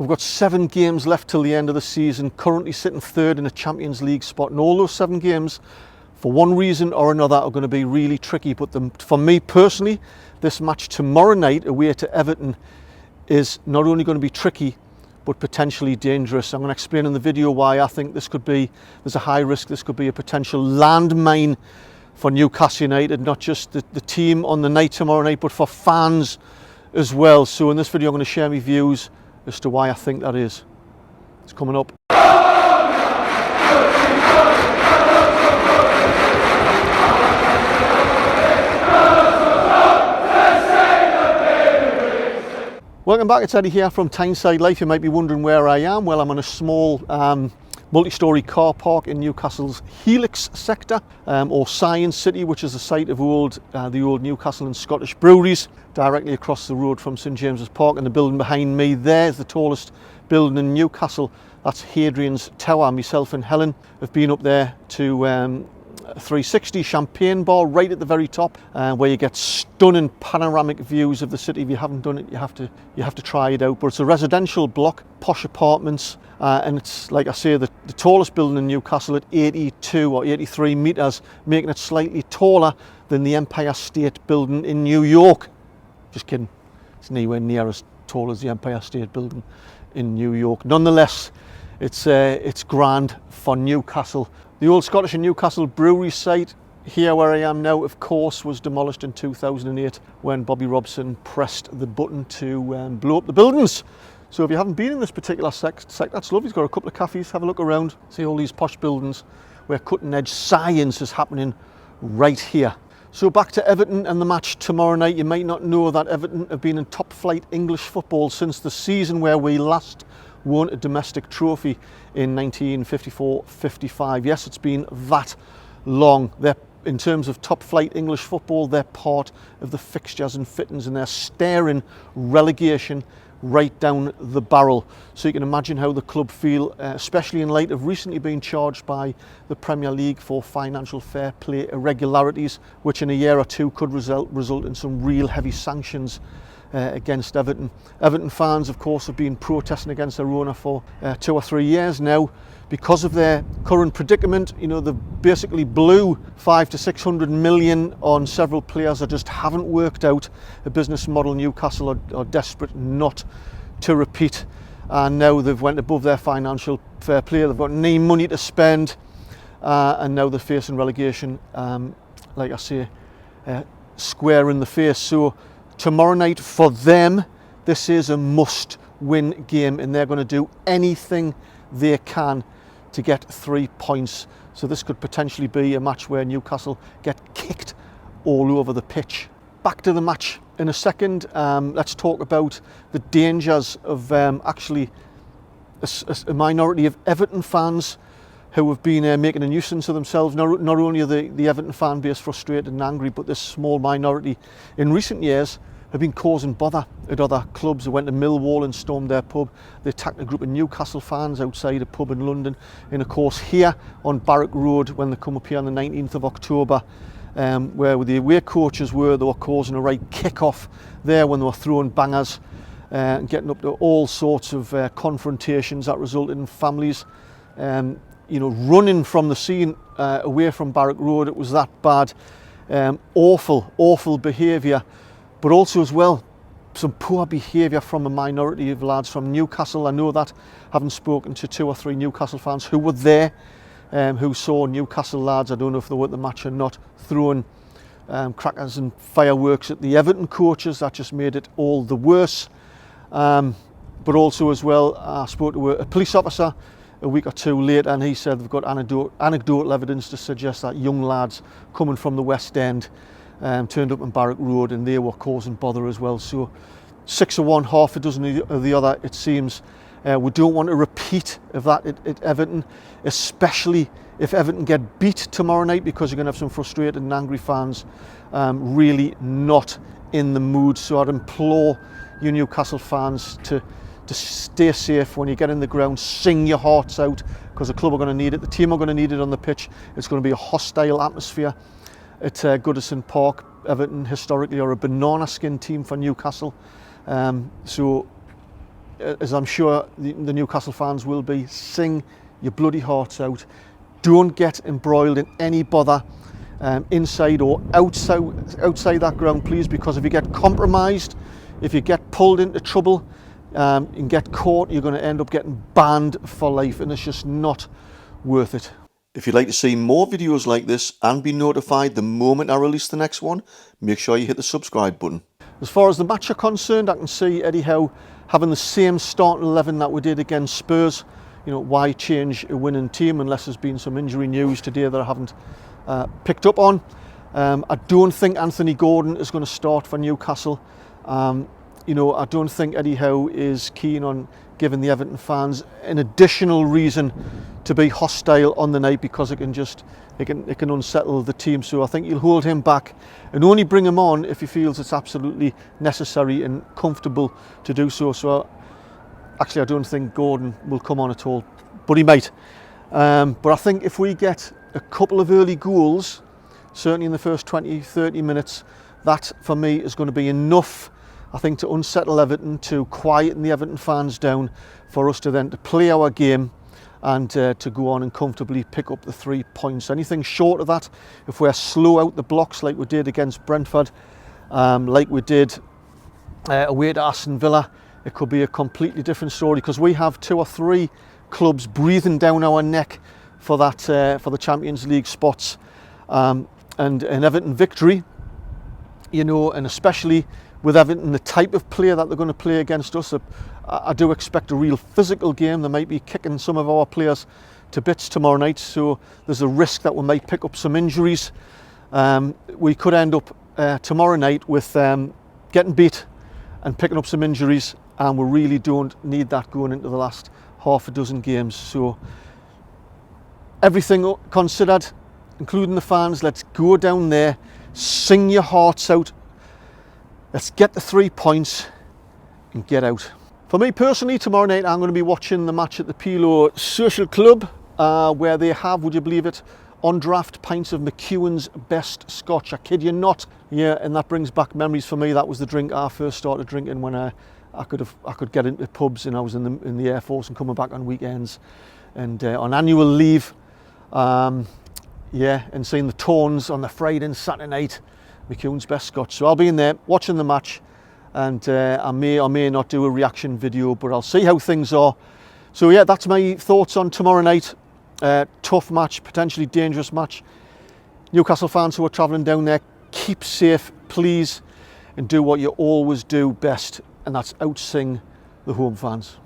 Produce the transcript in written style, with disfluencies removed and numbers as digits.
We've got 7 games left till the end of the season, currently sitting third in a Champions League spot, and all those 7 games, for one reason or another, are going to be really tricky. But for me personally, this match tomorrow night away to Everton is not only going to be tricky, but potentially dangerous. I'm going to explain in the video why I think there's a high risk this could be a potential landmine for Newcastle United, not just the team on the night tomorrow night, but for fans as well. So in this video, I'm going to share my views as to why I think that is. It's coming up. Welcome back, it's Eddie here from Tyneside Life. You might be wondering where I am. Well, I'm in a small multi-storey car park in Newcastle's Helix sector, or Science City, which is the site of the old Newcastle and Scottish breweries, directly across the road from St James's Park. And the building behind me there is the tallest building in Newcastle. That's Hadrian's Tower. Myself and Helen have been up there to 360 Champagne Bar right at the very top, where you get stunning panoramic views of the city. If you haven't done it, you have to try it out. But it's a residential block, posh apartments, and it's, like I say, the tallest building in Newcastle at 82 or 83 metres, making it slightly taller than the Empire State Building in New York. Just kidding, it's nowhere near as tall as the Empire State Building in New York. Nonetheless, it's grand for Newcastle. The old Scottish and Newcastle brewery site, here where I am now, of course, was demolished in 2008 when Bobby Robson pressed the button to blow up the buildings. So if you haven't been in this particular sector, that's lovely. It's got a couple of cafes, have a look around, see all these posh buildings where cutting edge science is happening right here. So back to Everton and the match tomorrow night. You might not know that Everton have been in top flight English football since the season where we last won a domestic trophy in 1954-55. Yes, it's been that long. In terms of top flight English football, they're part of the fixtures and fittings, and they're staring relegation right down the barrel. So you can imagine how the club feel, especially in light of recently being charged by the Premier League for financial fair play irregularities, which in a year or two could result in some real heavy sanctions against Everton. Everton fans, of course, have been protesting against their owner for 2 or 3 years now because of their current predicament. You know, they've basically blew 500 to 600 million on several players that just haven't worked out. A business model Newcastle are desperate not to repeat, and now they've went above their financial fair play. They've got no money to spend, and now they're facing relegation, like I say, square in the face. So tomorrow night for them, this is a must-win game, and they're going to do anything they can to get 3 points. So this could potentially be a match where Newcastle get kicked all over the pitch. Back to the match in a second. Let's talk about the dangers of actually a minority of Everton fans who have been making a nuisance of themselves. Not only are the Everton fan base frustrated and angry, but this small minority in recent years have been causing bother at other clubs. They went to Millwall and stormed their pub. They attacked a group of Newcastle fans outside a pub in London. And of course here on Barrack Road, when they come up here on the 19th of October, where the away coaches were, they were causing a right kick-off there when they were throwing bangers and getting up to all sorts of confrontations that resulted in families running from the scene away from Barrack Road. It was that bad. Awful behaviour. But also as well, some poor behaviour from a minority of lads from Newcastle. I know that, having spoken to 2 or 3 Newcastle fans who were there, who saw Newcastle lads, I don't know if they were at the match or not, throwing crackers and fireworks at the Everton coaches. That just made it all the worse. But also as well, I spoke to a police officer a week or 2 later, and he said they've got anecdotal evidence to suggest that young lads coming from the West End turned up on Barrack Road, and they were causing bother as well. So 6 of one, half a dozen of the other, it seems. We don't want a repeat of that at Everton, especially if Everton get beat tomorrow night, because you're going to have some frustrated and angry fans really not in the mood. So I'd implore you Newcastle fans to stay safe when you get in the ground. Sing your hearts out, because the club are going to need it, the team are going to need it on the pitch. It's going to be a hostile atmosphere at Goodison Park. Everton historically are a banana skin team for Newcastle, so as I'm sure the Newcastle fans will be, sing your bloody hearts out. Don't get embroiled in any bother inside or outside that ground, please, because if you get compromised, if you get pulled into trouble and get caught, you're going to end up getting banned for life, and it's just not worth it. If you'd like to see more videos like this and be notified the moment I release the next one, make sure you hit the subscribe button. As far as the match are concerned, I can see Eddie Howe having the same starting 11 that we did against Spurs. You know, why change a winning team unless there's been some injury news today that I haven't picked up on. I don't think Anthony Gordon is going to start for Newcastle. You know, I don't think Eddie Howe is keen on giving the Everton fans an additional reason to be hostile on the night, because it can unsettle the team. So I think he'll hold him back and only bring him on if he feels it's absolutely necessary and comfortable to do so. So actually, I don't think Gordon will come on at all, but he might. But I think if we get a couple of early goals, certainly in the first 20-30 minutes, that for me is going to be enough, I think, to unsettle Everton, to quieten the Everton fans down, for us to then to play our game and to go on and comfortably pick up the 3 points. Anything short of that, if we're slow out the blocks like we did against Brentford, like we did away to Aston Villa, it could be a completely different story, because we have 2 or 3 clubs breathing down our neck for that for the Champions League spots, and an Everton victory, you know, and especially with Everton, the type of player that they're going to play against us, I do expect a real physical game. They might be kicking some of our players to bits tomorrow night, so there's a risk that we might pick up some injuries. We could end up tomorrow night with getting beat and picking up some injuries, and we really don't need that going into the last half a dozen games. So everything considered, including the fans, let's go down there, sing your hearts out, let's get the 3 points and get out. For me personally, tomorrow night I'm going to be watching the match at the Pilo Social Club, where they have, would you believe it, on draft pints of McEwen's Best Scotch. I kid you not. Yeah, and that brings back memories for me. That was the drink I first started drinking when I could get into pubs, and I was in the Air Force and coming back on weekends and on annual leave. Yeah, and seeing the Tones on the Friday and Saturday night, McEwen's Best Scotch. So I'll be in there watching the match, and I may or may not do a reaction video, but I'll see how things are. So yeah, that's my thoughts on tomorrow night. Tough match, potentially dangerous match. Newcastle fans who are travelling down there, keep safe, please, and do what you always do best, and that's out-sing the home fans.